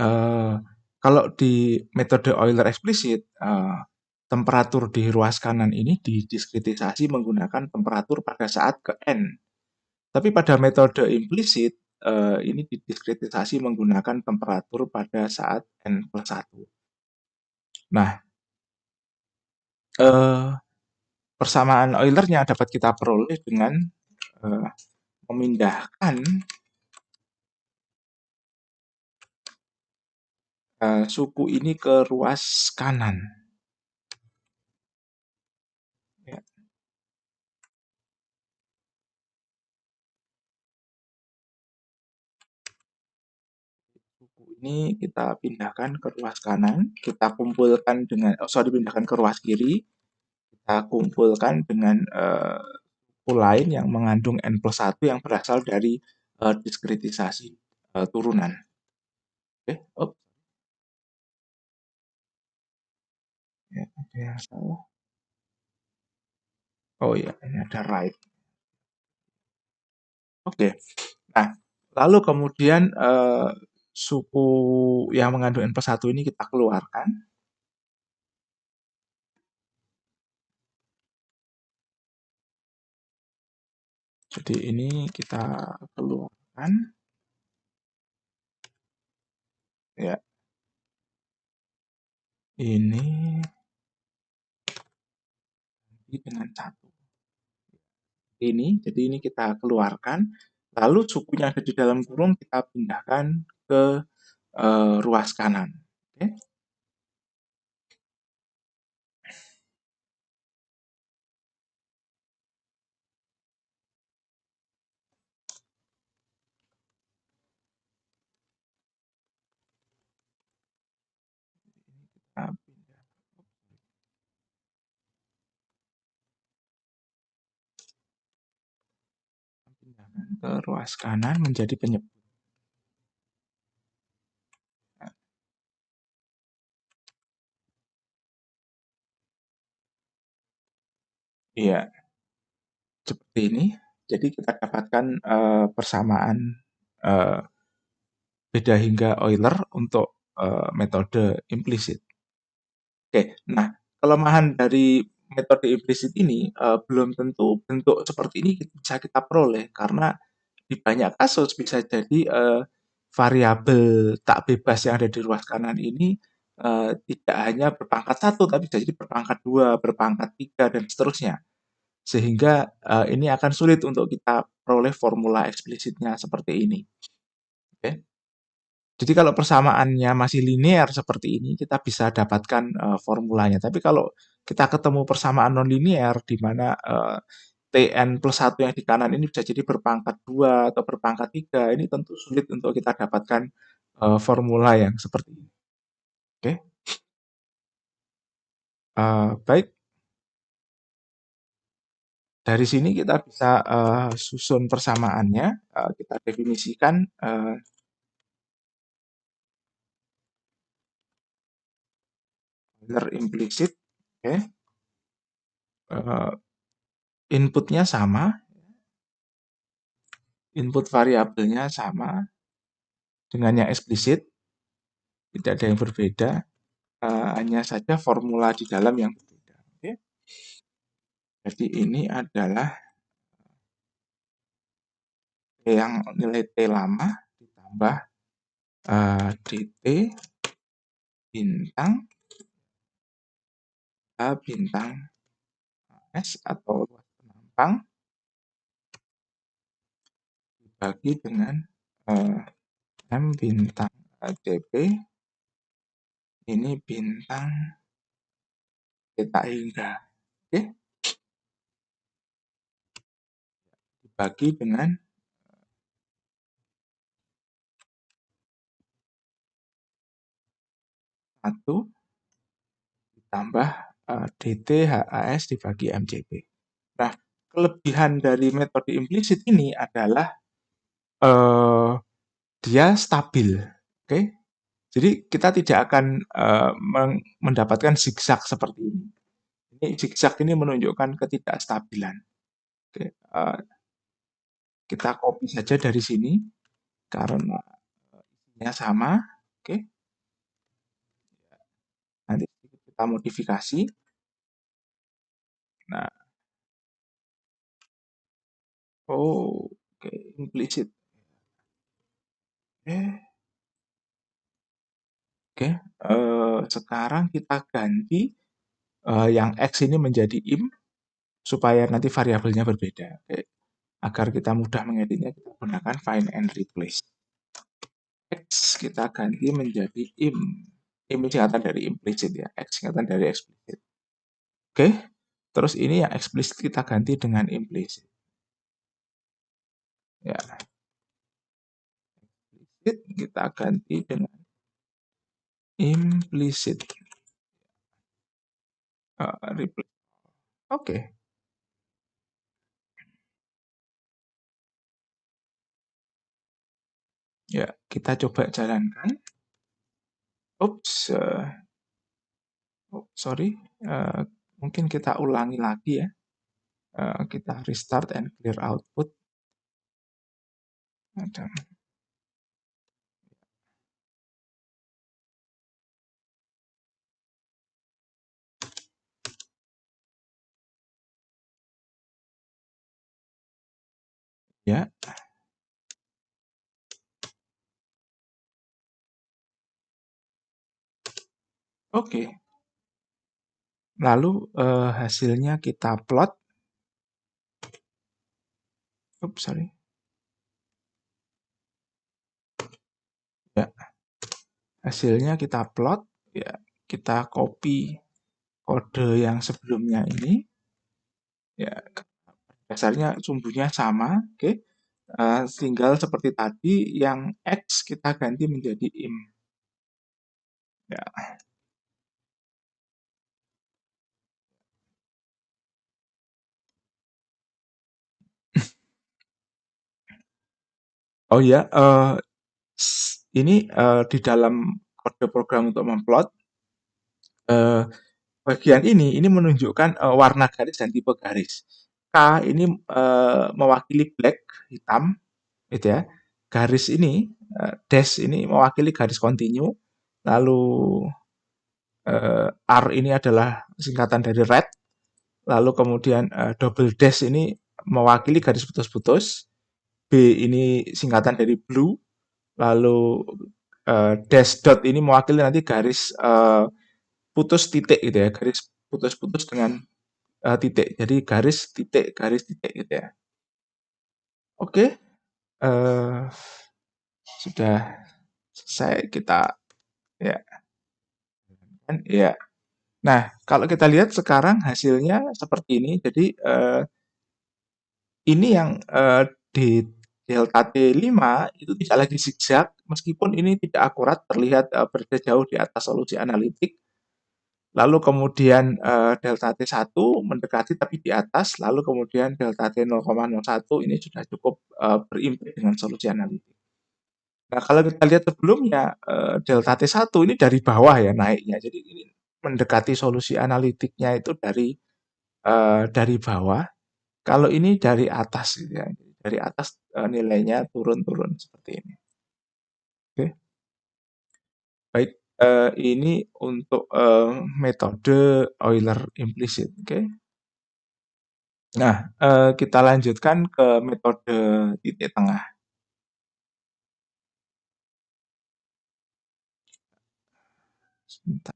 Eh, Kalau di metode Euler eksplisit, temperatur di ruas kanan ini didiskretisasi menggunakan temperatur pada saat ke n. Tapi pada metode implisit, ini didiskretisasi menggunakan temperatur pada saat n plus 1. Nah, eh, persamaan Eulernya dapat kita peroleh dengan eh, memindahkan suku ini ke ruas kanan. Ya, suku ini kita pindahkan ke ruas kanan, kita kumpulkan dengan, dipindahkan ke ruas kiri, kita kumpulkan dengan suku lain yang mengandung n plus 1 yang berasal dari diskretisasi turunan. Oke, ya, ada yang salah. Oh ya, ini ada right. Oke. Nah, lalu kemudian suku yang mengandung n plus 1 ini kita keluarkan. Jadi ini kita keluarkan. Ya, ini dengan 1. Jadi ini kita keluarkan. Lalu suku yang ada di dalam kurung kita pindahkan ke ruas kanan. Oke. Kita pindahkan ke ruas kanan menjadi penyebut. Iya, seperti ini. Jadi kita dapatkan persamaan eh, beda hingga Euler untuk metode implisit. Oke, nah kelemahan dari metode implisit ini belum tentu bentuk seperti ini bisa kita peroleh karena di banyak kasus bisa jadi variabel tak bebas yang ada di ruas kanan ini tidak hanya berpangkat 1 tapi bisa jadi berpangkat 2, berpangkat 3 dan seterusnya. Sehingga ini akan sulit untuk kita peroleh formula eksplisitnya seperti ini. Oke. Jadi kalau persamaannya masih linear seperti ini, kita bisa dapatkan formulanya. Tapi kalau kita ketemu persamaan non-linear di mana Tn plus 1 yang di kanan ini bisa jadi berpangkat 2 atau berpangkat 3, ini tentu sulit untuk kita dapatkan formula yang seperti ini. Oke. Baik, dari sini kita bisa susun persamaannya, kita definisikan Euler implisit. Oke. Inputnya sama, input variabelnya sama dengan yang eksplisit, tidak ada yang berbeda, hanya saja formula di dalam yang berbeda. Oke. Jadi ini adalah yang nilai T lama ditambah dt bintang A bintang S atau luas penampang dibagi dengan M bintang dp, ini bintang theta hingga. Oke, dibagi dengan 1 ditambah dt HAS dibagi MCP. Nah, kelebihan dari metode implisit ini adalah dia stabil. Oke, jadi kita tidak akan mendapatkan zigzag seperti ini. Ini zigzag ini menunjukkan ketidakstabilan. Oke, Kita copy saja dari sini karena isinya sama. Oke, nanti kita modifikasi. Nah, oh, oke, implicit. Oke, sekarang kita ganti yang X ini menjadi int supaya nanti variabelnya berbeda. Oke, agar kita mudah mengeditnya, kita gunakan find and replace. X kita ganti menjadi int. Int singkatan dari implicit ya, X singkatan dari explicit. Oke, terus ini yang explicit kita ganti dengan implicit. Ya, implicit kita ganti dengan implicit. Replace. Oke, ya kita coba jalankan. Oops, oh, sorry, uh, mungkin kita ulangi lagi ya. Kita restart and clear output. Ada, ya, oke. Lalu hasilnya kita plot. Oops, sorry. Ya, hasilnya kita plot. Ya, kita copy kode yang sebelumnya ini. Ya, dasarnya sumbunya sama. Oke. Tinggal seperti tadi, yang X kita ganti menjadi int. Ya. Oh ya, ini di dalam kode program untuk memplot, bagian ini menunjukkan warna garis dan tipe garis. K ini mewakili black, hitam, gitu ya. Garis ini, dash ini mewakili garis kontinu. Lalu R ini adalah singkatan dari red. Lalu kemudian double dash ini mewakili garis putus-putus. B ini singkatan dari blue. Lalu dash dot ini mewakili nanti garis putus titik gitu ya, garis putus-putus dengan titik. Jadi garis titik gitu ya. Oke, sudah selesai kita ya kan ya. Nah, kalau kita lihat sekarang hasilnya seperti ini. Jadi ini yang di delta T5 itu tidak lagi zigzag meskipun ini tidak akurat terlihat berada jauh di atas solusi analitik. Lalu kemudian delta T1 mendekati tapi di atas, lalu kemudian delta T0,01 ini sudah cukup berimpact dengan solusi analitik. Nah, kalau kita lihat sebelumnya delta T1 ini dari bawah ya naiknya. Jadi ini mendekati solusi analitiknya itu dari bawah. Kalau ini dari atas gitu ya. Dari atas nilainya turun-turun seperti ini. Oke. Baik, ini untuk metode Euler implicit. Oke. Nah, kita lanjutkan ke metode titik tengah. Sebentar.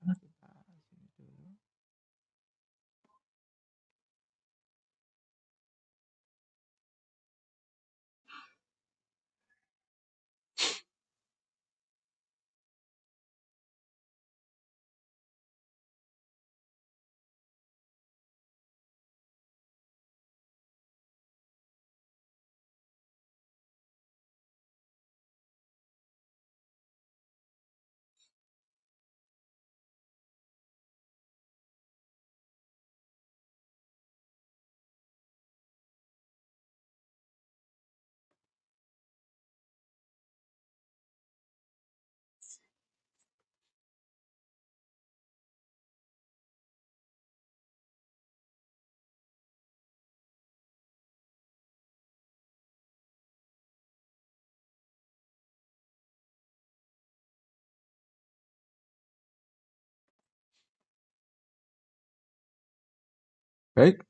Baik,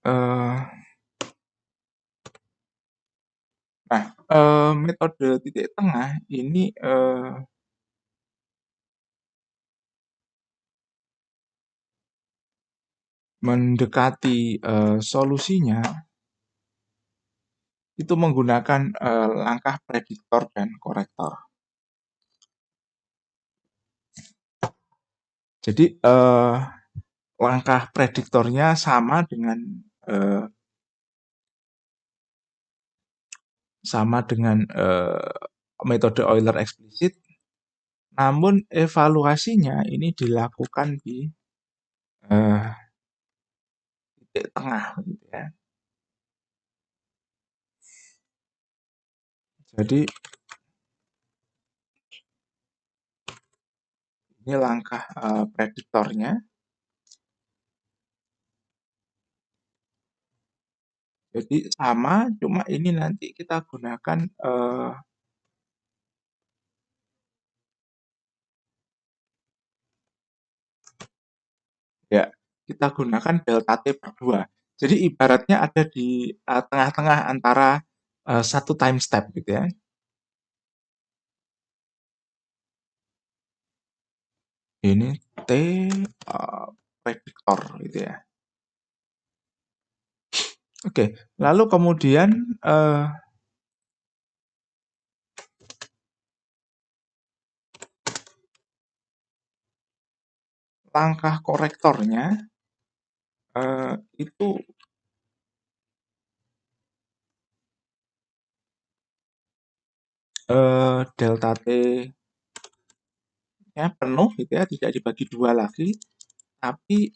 nah, metode titik tengah ini, mendekati, solusinya itu menggunakan, langkah prediktor dan korektor. Jadi, langkah prediktornya eee, sama dengan, metode Euler eksplisit, namun evaluasinya ini dilakukan di, eee, titik tengah gitu ya. Jadi ini langkah, prediktornya. Jadi sama, cuma ini nanti kita gunakan, ya, kita gunakan delta T per 2. Jadi ibaratnya ada di, tengah-tengah antara, 1 time step gitu ya. Ini T, prediktor gitu ya. Oke, lalu kemudian, langkah korektornya, itu, delta T-nya penuh gitu ya, tidak dibagi 2 lagi, tapi,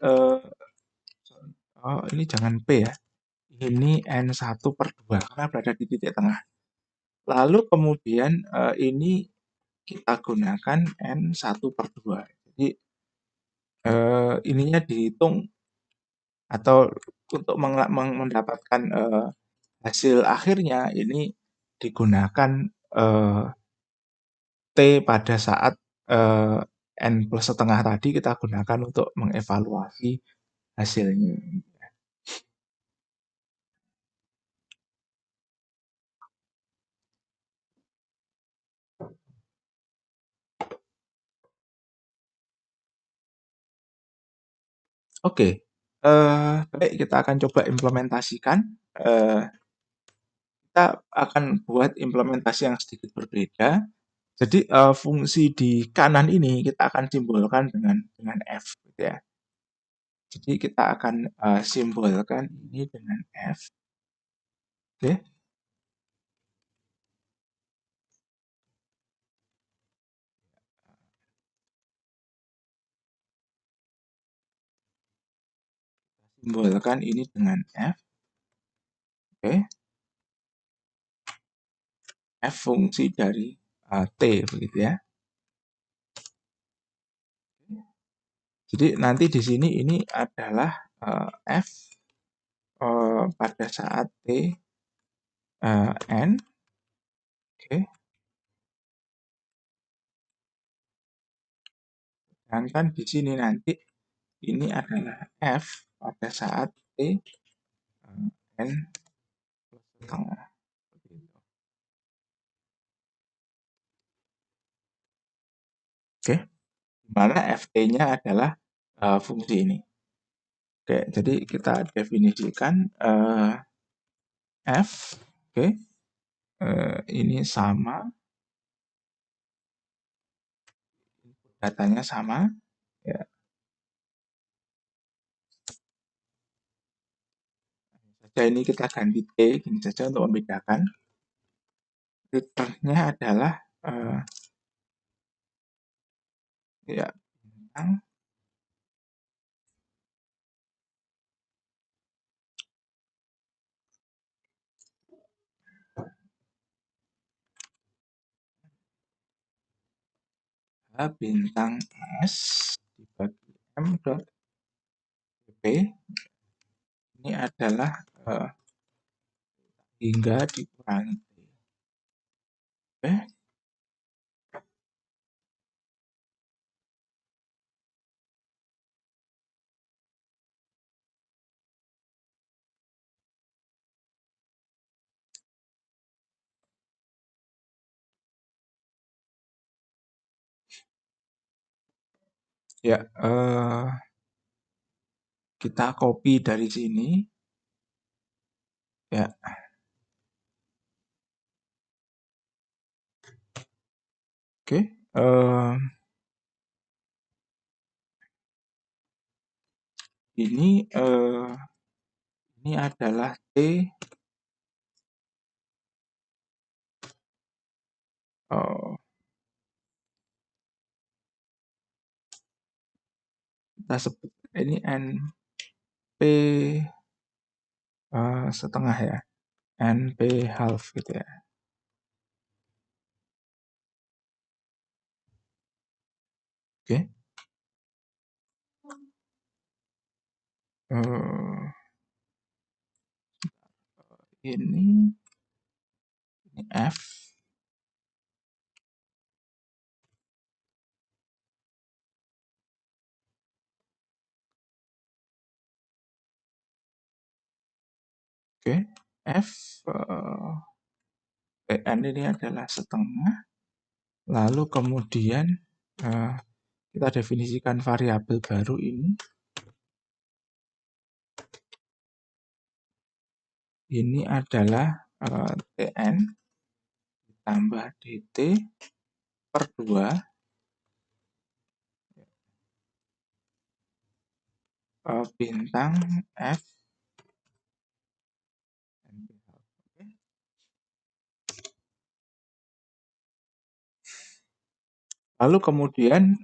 oh ini jangan P ya, ini N1/2 karena berada di titik tengah. Lalu kemudian, ini kita gunakan N1/2. Jadi, ininya dihitung atau untuk mendapatkan, hasil akhirnya ini digunakan, eee, T pada saat, eee, N plus setengah tadi kita gunakan untuk mengevaluasi hasilnya. Oke, baik kita akan coba implementasikan, kita akan buat implementasi yang sedikit berbeda. Jadi, fungsi di kanan ini kita akan simbolkan dengan F gitu ya. Jadi kita akan, simbolkan ini dengan F, oke. Simbolkan ini dengan F, oke. F fungsi dari, T begitu ya. Jadi nanti di sini ini adalah, F, pada saat T, N, oke. Sedangkan di sini nanti ini adalah F pada saat T, N plus setengah, begitu. Oke, di mana Ft-nya adalah, fungsi ini. Oke, jadi kita definisikan, F, oke, ini sama, datanya sama, ya. Saja ini kita ganti T gini saja untuk membedakan. Returnnya adalah, ya bintang H bintang S dibagi M dot P ini adalah, hingga dikurangi T. Oke, Ya, kita copy dari sini. Ya, oke. Ini ini adalah T. eh, kita sebut ini NP setengah ya, NP half gitu ya. Oke. Eh, ini F. Oke, F. PN ini adalah setengah. Lalu kemudian eh, kita definisikan variabel baru ini. Ini adalah TN tambah DT per 2 bintang F. Lalu kemudian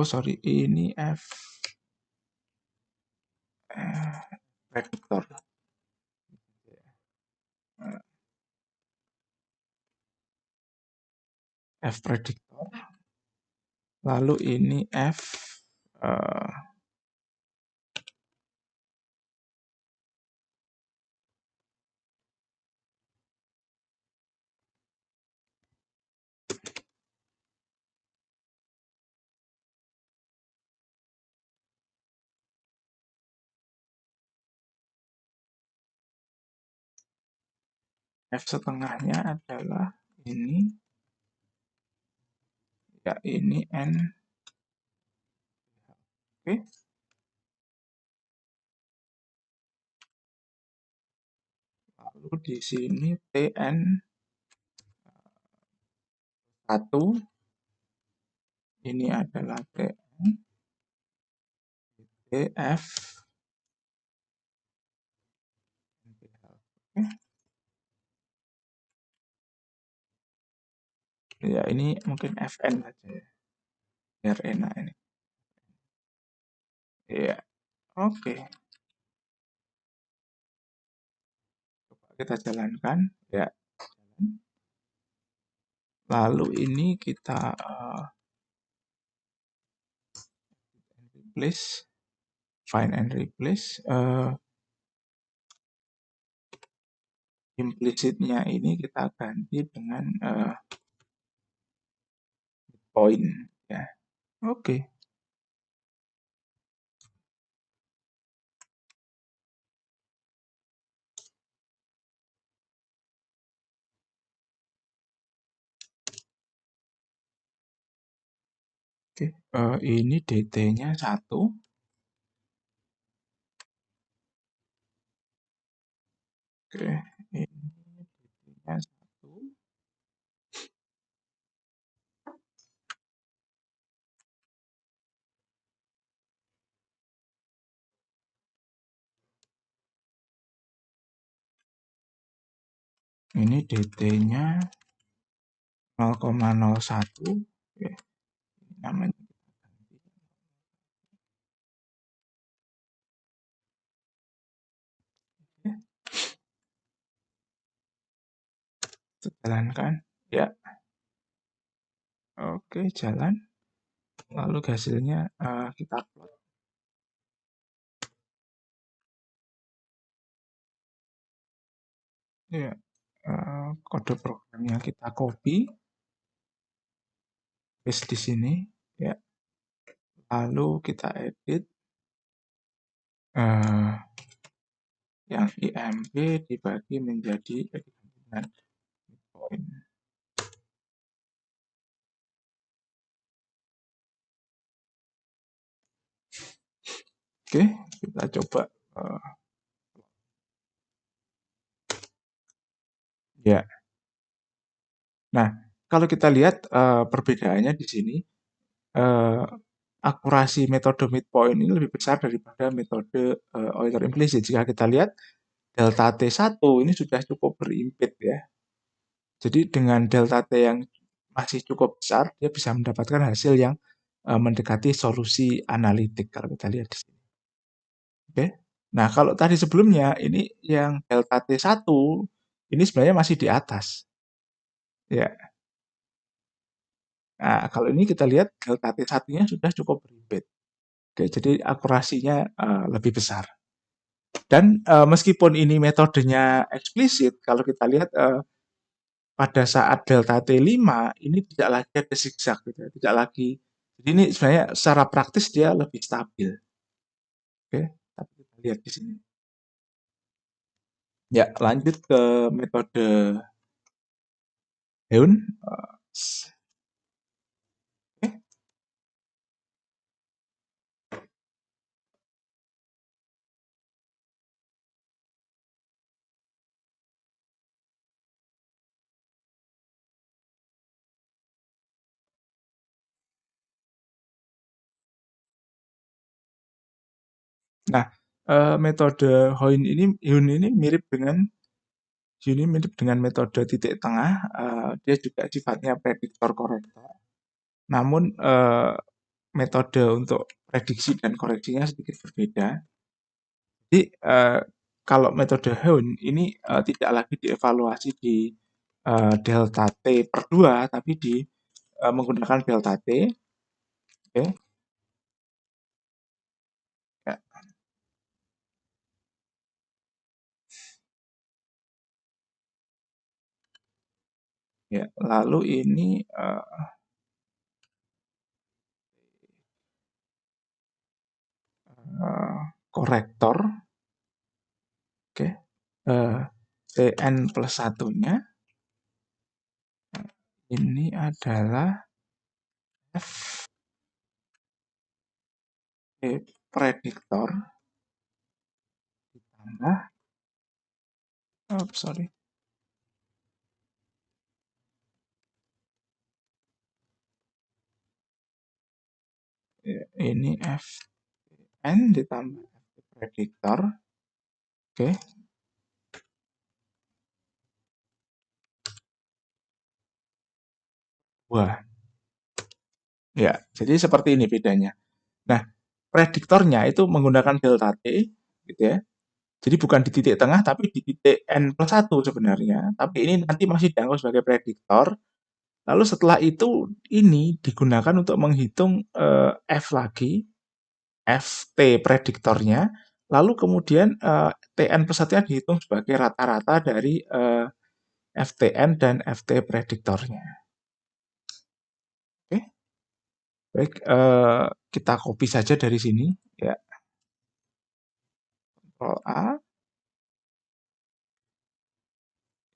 sorry, ini F prediktor. F prediktor. Lalu ini F F setengahnya adalah ini, ya ini N. Oke. Lalu di sini TN 1, ini adalah TN, TF. Oke. Ya ini mungkin FN saja ya, biar enak ini. Ya, oke. Coba kita jalankan. Ya. Lalu ini kita replace, find and replace. Implicitnya ini kita ganti dengan point ya. Oke. Oke, ini DT-nya 1. Oke, ini DT-nya 1. Ini DT-nya 0,01. Oke, namanya kita jalankan. Ya, oke, jalan. Lalu hasilnya kita plot. Ya, kode programnya kita copy, paste di sini. Ya, lalu kita edit. Yang IMP dibagi menjadi Oke, kita coba. eh, ya. Nah, kalau kita lihat perbedaannya di sini, eh, akurasi metode midpoint ini lebih besar daripada metode Euler implicit. Jika kita lihat delta T1 ini sudah cukup berimpit ya. Jadi dengan delta T yang masih cukup besar, dia bisa mendapatkan hasil yang mendekati solusi analitik kalau kita lihat di sini. Oke. Nah, kalau tadi sebelumnya ini yang delta T1 ini sebenarnya masih di atas. Ya. Nah, kalau ini kita lihat delta T1-nya sudah cukup berimpit. Oke, jadi akurasinya lebih besar. Dan meskipun ini metodenya eksplisit, kalau kita lihat pada saat delta T5 ini tidak lagi ada zigzag gitu ya, tidak lagi. Jadi ini sebenarnya secara praktis dia lebih stabil. Oke, tapi kita lihat di sini. Ya, lanjut ke metode Heun. Oke. Nah, metode Heun ini mirip dengan metode titik tengah. Dia juga sifatnya prediktor korektor. Namun metode untuk prediksi dan koreksinya sedikit berbeda. Jadi kalau metode Heun ini tidak lagi dievaluasi di delta T per 2, tapi menggunakan delta T. Oke. Ya, ya. Lalu ini korektor. Oke. Tn plus satunya ini adalah F prediktor ditambah, sorry, ini Fn ditambah prediktor. Oke. Wah, ya. Jadi seperti ini bedanya. Nah, prediktornya itu menggunakan delta T, gitu ya. Jadi bukan di titik tengah, tapi di titik N plus 1 sebenarnya. Tapi ini nanti masih dianggap sebagai prediktor. Lalu setelah itu, ini digunakan untuk menghitung F lagi, FT prediktornya. Lalu kemudian TN plus 1-nya dihitung sebagai rata-rata dari FTN dan FT prediktornya. Oke, baik. Kita copy saja dari sini. Ya, Ctrl A.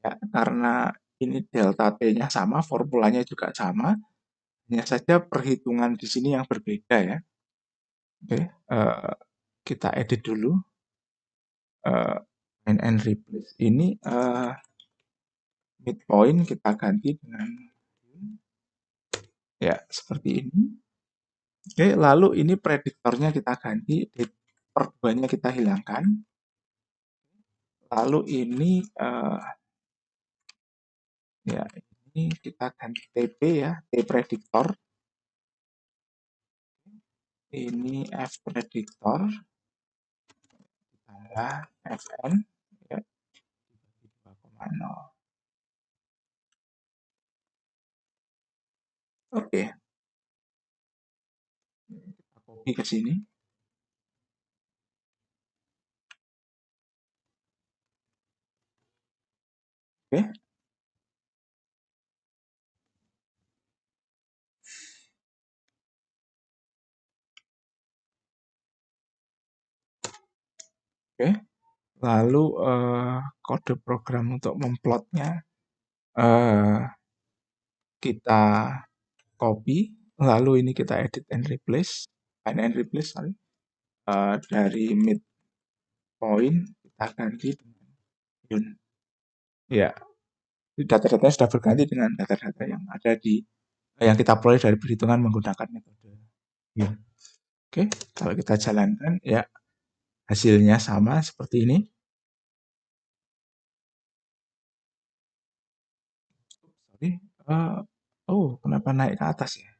Ya, karena ini delta T-nya sama, formulanya juga sama, hanya saja perhitungan di sini yang berbeda ya. Oke, kita edit dulu. Find and replace. Ini midpoint kita ganti dengan ya seperti ini. Oke, lalu ini prediktornya kita ganti, per 2-nya kita hilangkan. Lalu ini ya ini kita ganti TP ya, T prediktor. Ini F prediktor ditambah Fn ya, 2,0. Oke, kita copy ke sini. Oke, oke. Lalu kode program untuk memplotnya kita copy. Lalu ini kita edit and replace, find and replace, sorry. dari midpoint kita ganti dengan Hyun. Ya, data-datanya sudah berganti dengan data-data yang ada yang kita peroleh dari perhitungan menggunakan metode Hyun. Oke, kalau kita jalankan ya hasilnya sama seperti ini. Sorry, kenapa naik ke atas ya?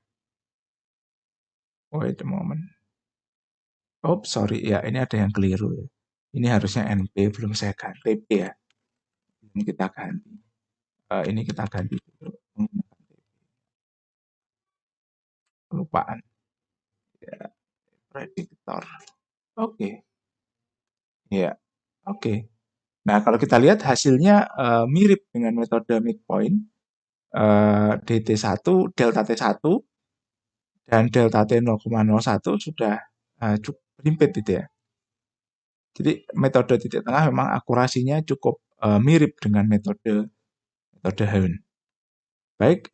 Wait a moment. Oh, sorry ya, ini ada yang keliru ya. Ini harusnya NP, belum saya ganti TP ya. Ini kita ganti. Ini kita ganti dulu menggunakan TP. Kelupaan. Ya, prediktor. Oke. Ya, oke. Nah, kalau kita lihat hasilnya mirip dengan metode midpoint. DT1, delta T1 dan delta T 0,01 sudah cukup berimpit gitu ya. Jadi metode titik tengah memang akurasinya cukup mirip dengan metode Hyun. Baik,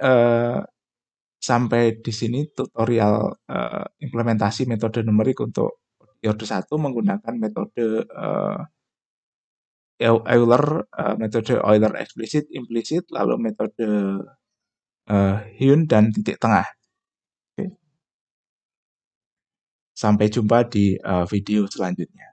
sampai di sini tutorial implementasi metode numerik untuk periode 1 menggunakan metode Euler, metode Euler eksplisit, implisit, lalu metode Hyun dan titik tengah. Oke. Sampai jumpa di video selanjutnya.